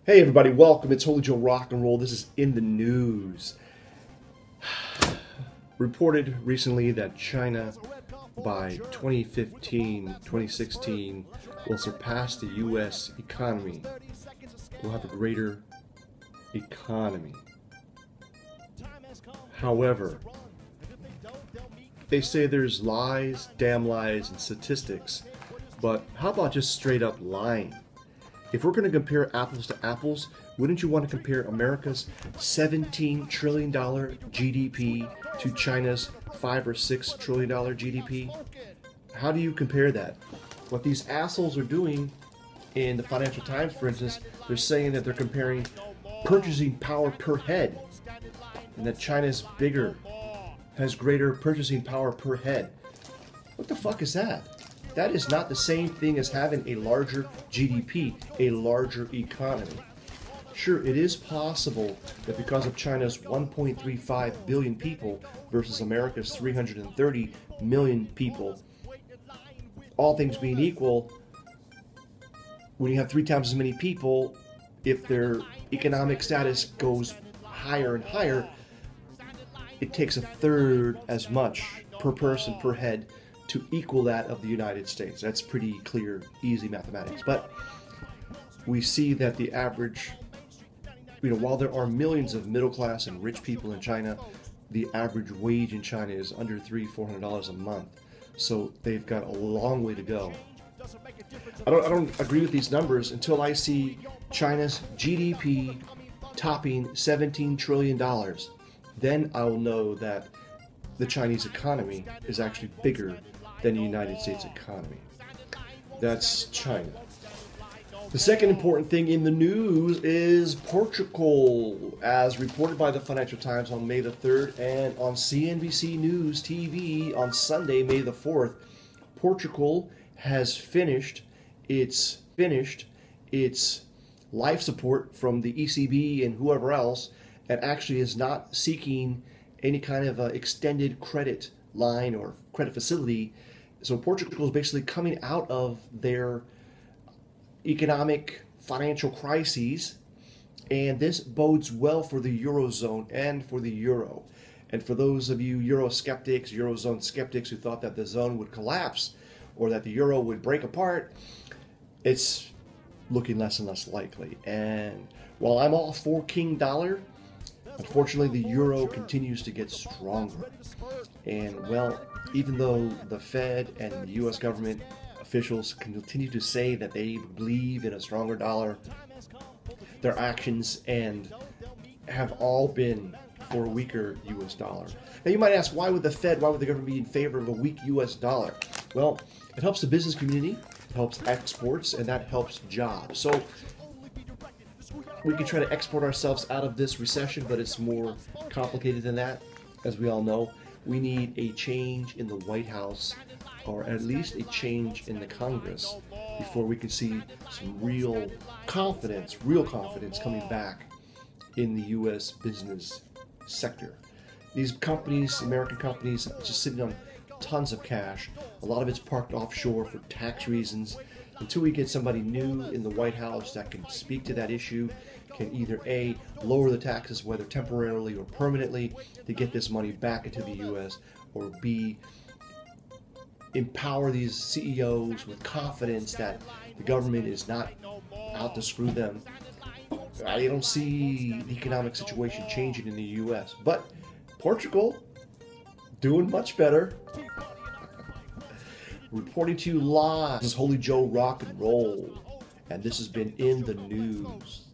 Hey everybody, welcome. It's Holy Joe Rock and Roll. This is In the News. Reported recently that China by 2016 will surpass the US economy. Will have a greater economy. However, they say there's lies, damn lies, and statistics. But how about just straight up lying? If we're going to compare apples to apples, wouldn't you want to compare America's $17 trillion GDP to China's $5 or $6 trillion GDP? How do you compare that? What these assholes are doing in the Financial Times, for instance, they're saying that they're comparing purchasing power per head, and that China's bigger, has greater purchasing power per head. What the fuck is that? That is not the same thing as having a larger GDP, a larger economy. Sure, it is possible that because of China's 1.35 billion people versus America's 330 million people, all things being equal, when you have 3 times as many people, if their economic status goes higher and higher, it takes 1/3 as much per person per head to equal that of the United States. That's pretty clear, easy mathematics. But we see that the average, while there are millions of middle class and rich people in China, the average wage in China is under $300-400 a month. So they've got a long way to go. I don't agree with these numbers until I see China's GDP topping $17 trillion. Then I will know that the Chinese economy is actually bigger than the United States economy. That's China. The second important thing in the news is Portugal, as reported by the Financial Times on May the 3rd and on CNBC News TV on Sunday, May the 4th. Portugal has finished its life support from the ECB and whoever else, and actually is not seeking any kind of extended credit line or credit facility. So Portugal is basically coming out of their economic financial crises, and this bodes well for the Eurozone and for the Euro. And for those of you Eurozone skeptics who thought that the zone would collapse or that the Euro would break apart, it's looking less and less likely. And while I'm all for King Dollar, unfortunately, the euro continues to get stronger. And, well, even though the Fed and the U.S. government officials continue to say that they believe in a stronger dollar, their actions have all been for a weaker U.S. dollar. Now, you might ask, why would the government be in favor of a weak U.S. dollar? Well, it helps the business community, it helps exports, and that helps jobs. So we can try to export ourselves out of this recession, but it's more complicated than that. As we all know, we need a change in the White House, or at least a change in the Congress, before we can see some real confidence coming back in the U.S. business sector. These companies, American companies, just sitting on tons of cash. A lot of it's parked offshore for tax reasons. Until we get somebody new in the White House that can speak to that issue, can either A, lower the taxes, whether temporarily or permanently, to get this money back into the U.S., or B, empower these CEOs with confidence that the government is not out to screw them. I don't see the economic situation changing in the U.S., but Portugal, doing much better. Reporting to you live, this is Holy Joe Rock and Roll, and this has been In the News.